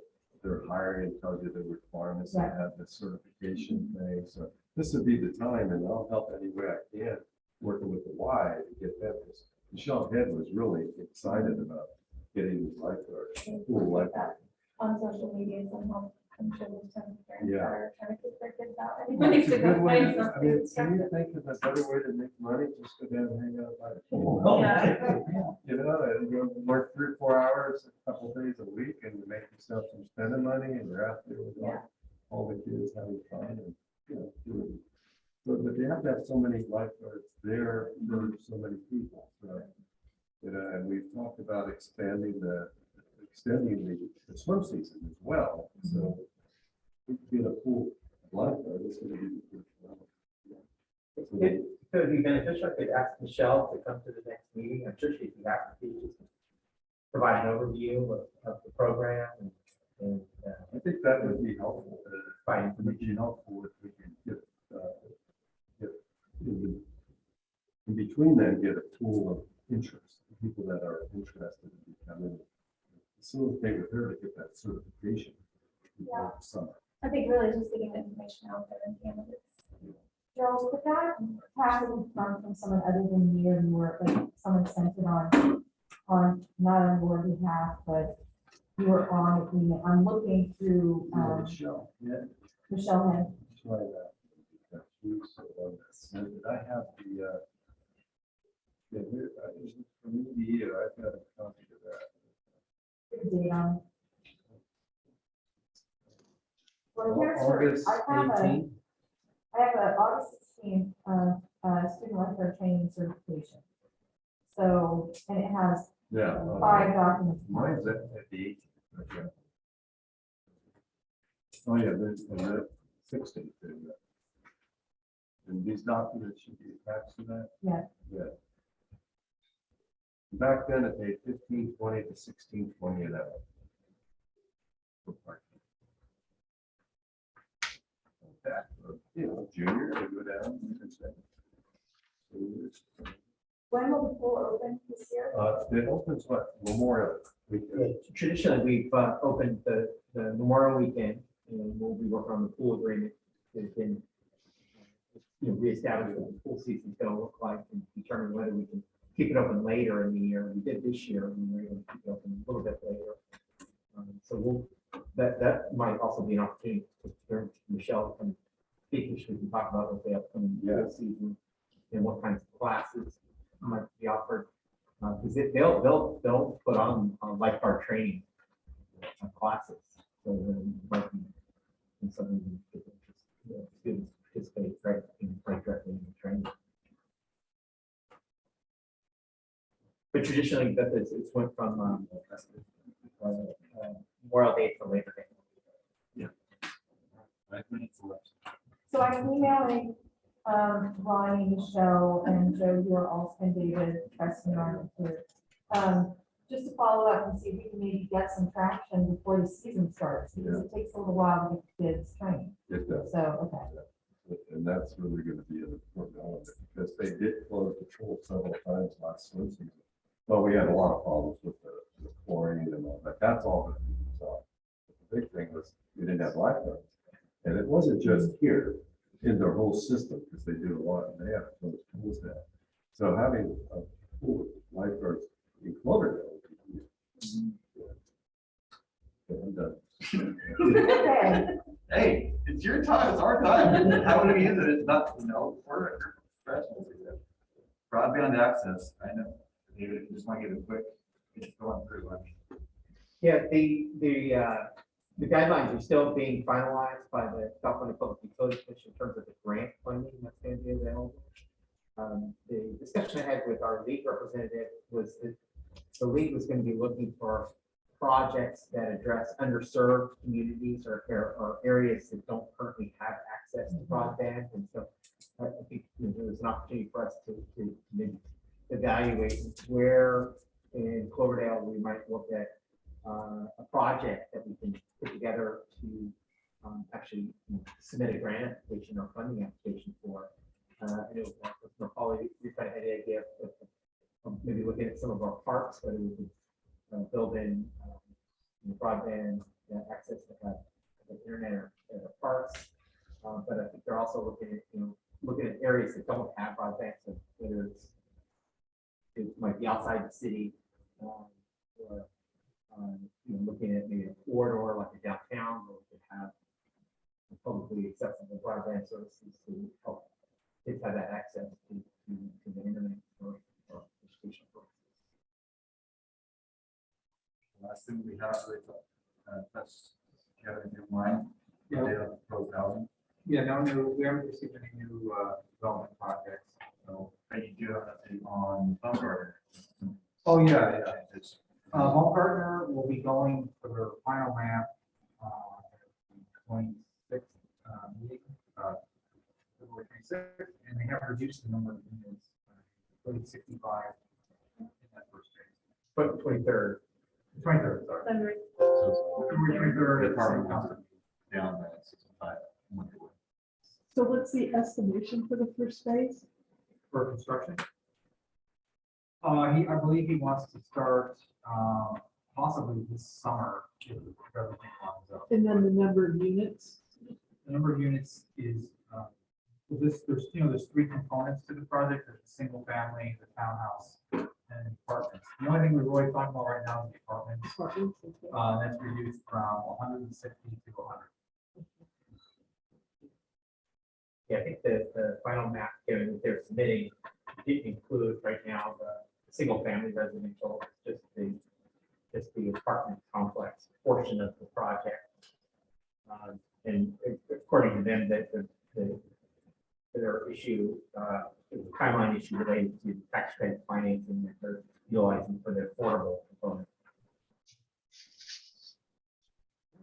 Speaker 1: they're hiring and tells you the requirements, they have the certification thing, so this would be the time, and I'll help any way I can, working with the Y to get that, because Michelle Head was really excited about getting these lifeguards, pool lifeguards.
Speaker 3: On social media somehow. I'm sure there's some parents that
Speaker 1: Yeah.
Speaker 3: are trying to keep their kids out. Anybody's to go find
Speaker 1: I mean,
Speaker 3: something.
Speaker 1: can you
Speaker 3: constructive.
Speaker 1: think of a better way to make money? Just go down and hang out by the pool.
Speaker 3: Yeah.
Speaker 1: You know, and you work 3 or 4 hours, a couple days a week, and you make yourself some spending money, and you're out there with
Speaker 3: Yeah.
Speaker 1: all the kids having fun and, you know, doing. So, but you have to have so many lifeguards there for so many people, so. You know, and we've talked about extending the swim season as well, so. We could get a pool lifeguard, it's gonna be. the first level.
Speaker 5: It could be beneficial, I could ask Michelle to come to the next meeting, I'm sure she'd be happy to just provide an overview of the program and
Speaker 1: I think that would be helpful.
Speaker 5: Fine.
Speaker 1: It would be helpful if we can get, in between then, get a pool of interest, people that are interested in becoming, facilitate with her to get that certification before the summer.
Speaker 3: I think really just getting the information out there and candidates.
Speaker 2: Joe, could that possibly come from someone other than me or your, like, someone sent it on, not on your behalf, but you were on it, I'm looking through,
Speaker 1: Michelle, yeah,
Speaker 2: Michelle had,
Speaker 1: try that. Because she's on this. And did I have the, yeah, here, is it for me, the year, I've got a copy of that.
Speaker 2: the date on. Well, here's her,
Speaker 1: August
Speaker 2: I have
Speaker 1: 18th.
Speaker 2: I have a August 16th, student lifeguard training certification. So, and it has
Speaker 1: Yeah.
Speaker 2: 5 documents.
Speaker 1: Mine's at the 18th. Okay. Oh, yeah, the 16th. And these documents should be attached to that?
Speaker 2: Yeah.
Speaker 1: Yeah. Back then, it paid $15.20 to $16.20 an hour. For parking. That, you know, junior, they go down. and say,
Speaker 2: When will the pool open this year?
Speaker 1: It opens what, Memorial weekend?
Speaker 5: traditionally, we've opened the Memorial Weekend, and we'll be working on the pool agreement. It's been, reestablish what the pool season's gonna look like and determine whether we can keep it open later in the year. We did this year, and we were able to keep it open a little bit later. So that might also be an opportunity for Michelle to come speak, which we can talk about with the upcoming pool season and what kinds of classes might be offered. Because they'll put on lifeguard training classes. So then might be something that students participate right directly in the training. But traditionally, it's went from Memorial Day to Labor Day.
Speaker 6: 5 minutes left.
Speaker 2: So I'm emailing, Ronnie, Michelle, and Joe, who are all, and David, Preston, on here. Just to follow up and see if we can maybe get some traction before the season starts, because it takes a little while to get the kids trained.
Speaker 1: It does.
Speaker 2: So, okay.
Speaker 1: And that's really going to be an important element, because they did close the pool several times last swim season. But we had a lot of problems with the chlorine and all that. That's all that we saw. The big thing was we didn't have lifeguards. And it wasn't just here, in their whole system, because they do a lot, and they have those pools there. So having a pool with lifeguards in Cloverdale. And,
Speaker 2: Okay.
Speaker 6: Hey, it's your time, it's our time. How would we use it? It's not, we're professionals. Broadband access, I know. David, if you just want to give a quick, just go on through.
Speaker 5: Yeah, the guidelines are still being finalized by the California Public Utilities Commission in terms of the grant funding that's going to be available. The discussion I had with our league representative was that the league was going to be looking for projects that address underserved communities or areas that don't currently have access to broadband. And so I think there's an opportunity for us to maybe evaluate where in Cloverdale we might look at a project that we can put together to actually submit a grant application or funding application for. I know my colleague, we kind of had the idea of maybe looking at some of our parks, whether we could build in broadband access to have internet or parks. But I think they're also looking at areas that don't have broadband, so whether it might be outside the city, or looking at maybe a corridor like a downtown, where we could have publicly accessible broadband services to help kids have that access to the internet for educational purposes.
Speaker 6: Last thing we have, that's Kevin, in your mind,
Speaker 8: Yeah.
Speaker 6: data of proposed housing.
Speaker 8: Yeah, no new, we haven't received any new development projects.
Speaker 6: So, but you do have an update on Baumgartner.
Speaker 8: Oh, yeah, yeah.
Speaker 6: It's-
Speaker 8: Baumgartner will be going for their final map, 26th meeting, February 26th, and they have reduced the number of units, 65 in that first phase.
Speaker 5: But 23rd,
Speaker 8: 23rd, sorry.
Speaker 3: February.
Speaker 6: So
Speaker 8: February 23rd.
Speaker 6: the
Speaker 8: at the
Speaker 6: department
Speaker 8: same
Speaker 6: wants
Speaker 8: time.
Speaker 6: to be down that 65.
Speaker 7: So what's the estimation for the first phase?
Speaker 8: For construction. I believe he wants to start, possibly this summer, if everything lines up.
Speaker 7: And then the number of units?
Speaker 8: The number of units is, there's three components to the project, there's the single family, the townhouse, and apartments. The only thing we're really talking about right now is the apartments,
Speaker 7: Apartments, okay.
Speaker 8: that's reduced from 160 to 100.
Speaker 5: yeah, I think the final map, Kevin, that they're submitting, didn't include right now the single family residential, just the apartment complex portion of the project. And according to them, that their issue, the timeline issue related to tax credit financing that they're utilizing for the affordable component.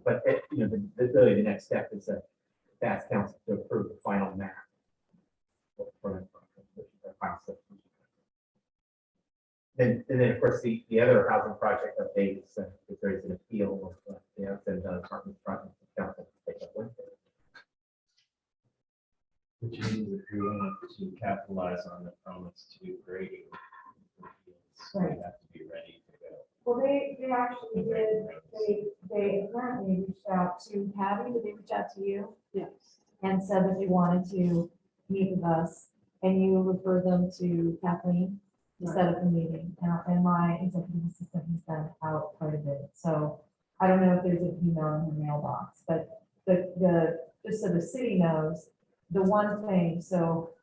Speaker 5: But, really the next step is that ask council to approve the final map. For that project, which is our final step. Then, of course, the other housing project update is if there's an appeal of the outstanding apartment project, the council can take up with it.
Speaker 4: Which means if you want to capitalize on the promise to grading, we
Speaker 2: Right.
Speaker 4: have to be ready to go.
Speaker 2: Well, they actually did, they apparently reached out to Patty, did they reach out to you?
Speaker 7: Yes.
Speaker 2: And said that they wanted to meet with us, and you referred them to Kathleen to set up a meeting, and my executive assistant has been out quite a bit, so I don't know if there's an email in her mailbox, but just so the city knows, the one thing, so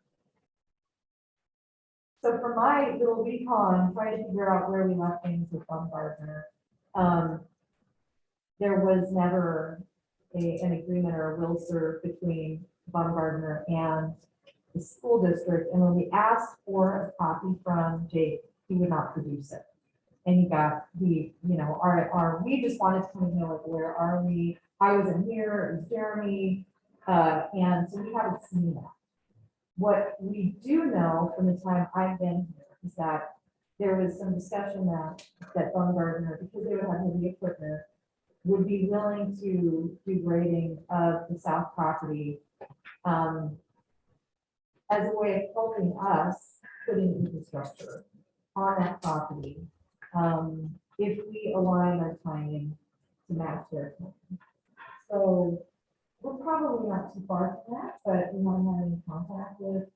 Speaker 2: for my little recon, trying to figure out where we left things with Baumgartner, there was never an agreement or a will serve between Baumgartner and the school district. And when we asked for a copy from Jake, he would not produce it. And we just wanted to kind of know, like, where are we? I wasn't here, it was Jeremy. And so we haven't seen that. What we do know from the time I've been here is that there was some discussion that Baumgartner, because they would have heavy equipment, would be willing to do grading of the south property as a way of helping us put in infrastructure on that property, if we align our timing to match their time. So we're probably not too far from that, but we haven't had any contact with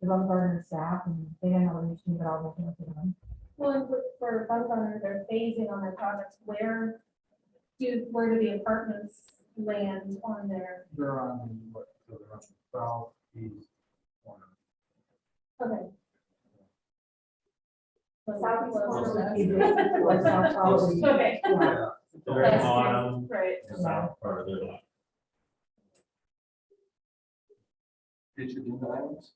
Speaker 2: the Baumgartner staff, and they don't have a mission, but I'll look into them.
Speaker 3: Well, and for Baumgartner, they're phasing on their projects. Where do the apartments land on their,
Speaker 8: They're on they're on the southeast corner.
Speaker 3: okay.
Speaker 2: Southeast corner would be
Speaker 3: Close.
Speaker 2: adjacent to our south property.
Speaker 3: Okay.
Speaker 2: Yeah.
Speaker 8: Yeah.
Speaker 4: The very bottom,
Speaker 3: Right.
Speaker 4: the south part of it.
Speaker 6: Future agenda items?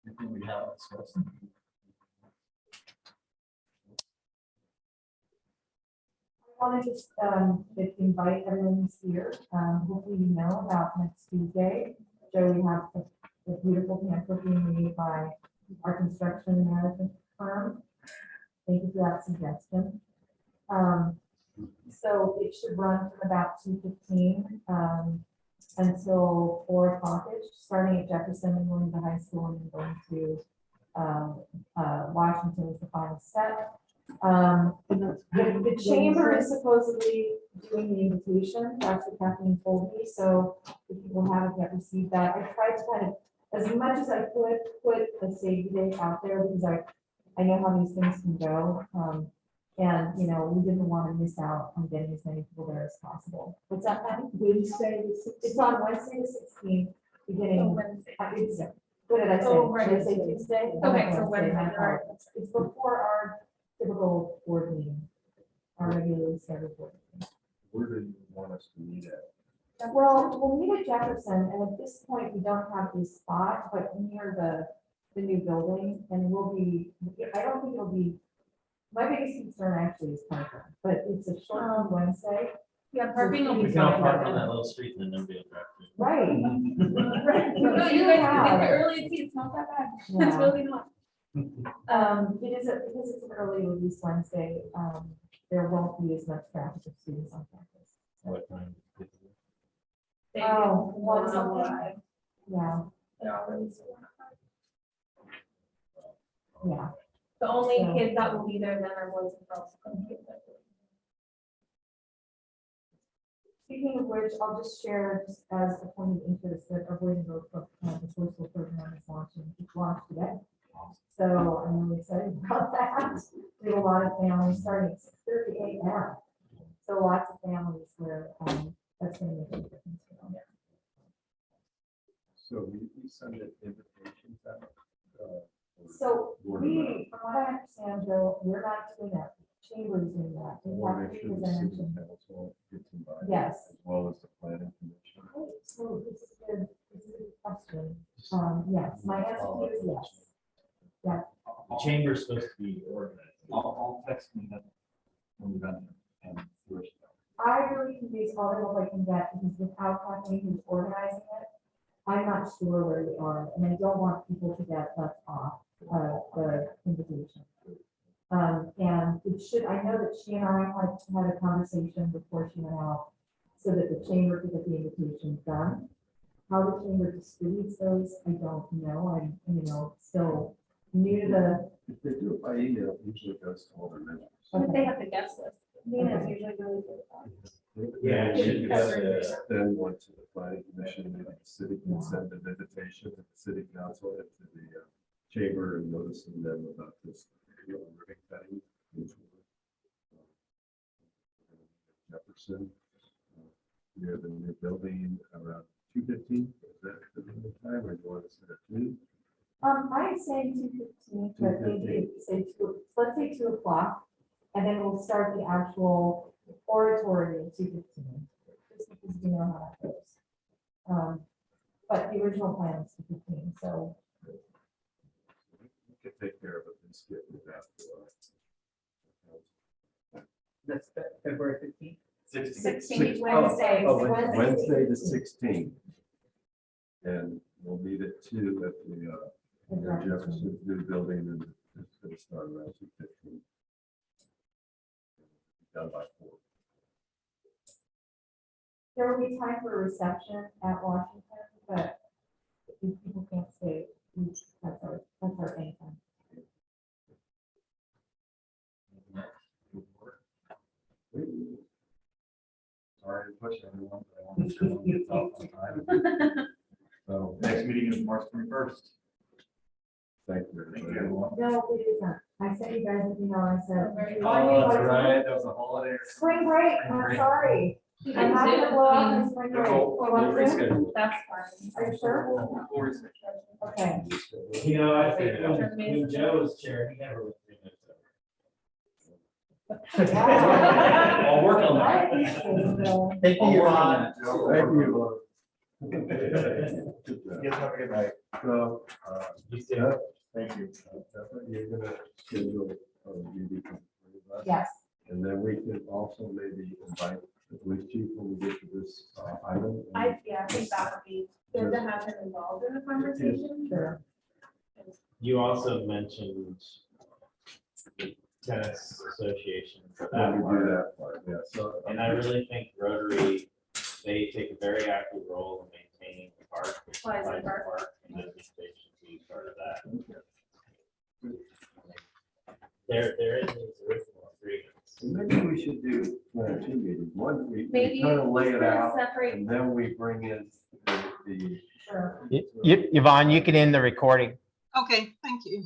Speaker 6: Anything we haven't discussed?
Speaker 2: I want to just invite everyone who's here. Hopefully you know about next Tuesday. Joe, we have a beautiful pamphlet being made by our construction management firm. Thank you for that suggestion. So it should run from about 2:15 until 4 o'clock-ish, starting at Jefferson and going to high school and then going to Washington is the final step. The chamber is supposedly doing the invitation, that's what Kathleen told me, so if people haven't yet received that, I tried to kind of, as much as I could, put a save the date out there, because I know how these things can go. And, you know, we didn't want to miss out on getting as many people there as possible. What's that, Patty?
Speaker 7: Wednesday,
Speaker 2: It's on Wednesday the 16th, beginning,
Speaker 3: Wednesday.
Speaker 2: what did I say?
Speaker 3: Oh, right.
Speaker 2: Did I say Tuesday?
Speaker 3: Okay, so
Speaker 2: Wednesday, my
Speaker 3: Wednesday, right.
Speaker 2: apologies. It's before our typical board meeting, our regularly scheduled board meeting.
Speaker 1: Where do you want us to meet at?
Speaker 2: Well, we'll meet at Jefferson, and at this point, we don't have a spot, but near the new building, and we'll be, I don't think it'll be, my biggest concern actually is parking, but it's a short Wednesday.
Speaker 3: Yeah, parking will
Speaker 4: We
Speaker 3: be
Speaker 4: can all
Speaker 3: fine.
Speaker 4: park on that little street and then nobody will drive through.
Speaker 2: Right. Right.
Speaker 3: No, you guys can get the early seats, it's not that bad. It's
Speaker 2: Yeah.
Speaker 3: really not.
Speaker 2: It is, because it's an early release Wednesday, there won't be as much traffic of students on campus.
Speaker 4: What time?
Speaker 3: They
Speaker 2: Oh,
Speaker 3: do
Speaker 2: one
Speaker 3: 1:05.
Speaker 2: something. Yeah,
Speaker 3: They're already so 1:05.
Speaker 2: yeah.
Speaker 3: The only
Speaker 2: So-
Speaker 3: kids that will be there then are boys and girls. and kids that will-
Speaker 2: Speaking of which, I'll just share just as a point of interest that our Boys and Girls Club, the social program is launching, it's launched today. So I'm really excited about that. We have a lot of families starting at 6:30 a.m. So lots of families where, that's gonna make a difference. for them.
Speaker 1: So we send it invitations out. or
Speaker 2: So
Speaker 1: word of mouth?
Speaker 2: we, from what I understand, Joe, we're not doing that. Chambers doing that.
Speaker 1: I
Speaker 2: We
Speaker 1: want
Speaker 2: have
Speaker 1: to make
Speaker 2: to,
Speaker 1: sure
Speaker 2: as
Speaker 1: the
Speaker 2: I
Speaker 1: city
Speaker 2: mentioned.
Speaker 1: council gets invited.
Speaker 2: Yes.
Speaker 1: As well as the planning commission.
Speaker 2: So this is good, this is a good question. Yes, my answer to you is yes.
Speaker 4: The chamber's supposed to be organized.
Speaker 6: I'll text me that when we're done and first.
Speaker 2: I really can use all the help I can get because without talking who's organizing it, I'm not sure where we are, and I don't want people to get left off the invitation. And it should, I know that she and I had a conversation before she went out, so that the chamber could get the invitation done. How the chamber distributes those, I don't know. I'm, still new to the,
Speaker 1: If they do it by email, it usually goes to all their members.
Speaker 3: If they have the guest list, Nina's usually really good at that.
Speaker 4: Yeah, it should go to-
Speaker 1: Then went to the planning commission, maybe the city can send an invitation to the city council and to the chamber and noticing them about this ribbon cutting. which will, Jefferson, near the new building around 2:15, is that the time, or do you want to set it to?
Speaker 2: I'm saying 2:15, but maybe say let's say 2:00, and then we'll start the actual oratory at 2:15. Just because you know how that goes. But the original plan is 2:15, so
Speaker 1: We could take care of it and skip it after.
Speaker 5: That's February 15th.
Speaker 3: 16th
Speaker 2: Wednesday.
Speaker 5: Oh,
Speaker 1: Wednesday the 16th. And we'll meet at 2 at the Jefferson new building, and it's going to start around 2:15. Done by 4.
Speaker 2: there will be time for a reception at Washington, but if people can't stay, that's our thing.
Speaker 6: Sorry to push everyone, but I want to show them it's off on time. So next meeting is March 21st.
Speaker 1: Thank you,
Speaker 6: Thank you,
Speaker 1: everybody.
Speaker 6: everyone.
Speaker 2: No, it isn't. I sent you guys an email, I said.
Speaker 6: Oh, that's right, that was a holiday.
Speaker 2: Spring break, I'm sorry. I'm not gonna blow out my spring break.
Speaker 6: We'll reschedule.
Speaker 3: That's fine.
Speaker 2: Are you sure?
Speaker 6: We'll reschedule.
Speaker 2: Okay.
Speaker 4: I think when Joe was chair, he never was doing it.
Speaker 2: Wow.
Speaker 4: I'll work on
Speaker 2: I
Speaker 4: that.
Speaker 2: appreciate it.
Speaker 5: Thank
Speaker 6: I'll
Speaker 5: you,
Speaker 6: work on
Speaker 5: Yvonne.
Speaker 6: that, Joe.
Speaker 1: Thank you.
Speaker 6: You guys have a good night.
Speaker 1: So,
Speaker 4: You too.
Speaker 6: Thank you.
Speaker 1: Definitely, you're gonna schedule a meeting for us.
Speaker 2: Yes,
Speaker 1: And then we can also maybe invite the police chief when we get to this item.
Speaker 3: I think that would be good to have him involved in the conversation.
Speaker 2: sure.
Speaker 4: You also mentioned the tennis association for
Speaker 1: When
Speaker 4: that
Speaker 1: we do
Speaker 4: part.
Speaker 1: that part, yeah, so.
Speaker 4: And I really think Rotary, they take a very active role in maintaining the park. which is
Speaker 3: Pleasant
Speaker 4: Pleasant
Speaker 3: Park.
Speaker 4: And I think they should be part of that. There is these original agreements.
Speaker 1: Maybe we should do 2 meetings. One, we
Speaker 3: Maybe
Speaker 1: kind of lay it
Speaker 3: just gonna
Speaker 1: out,
Speaker 3: separate.
Speaker 1: and then we bring in the.
Speaker 2: Sure.
Speaker 9: Yvonne, you can end the recording.
Speaker 7: Okay, thank you.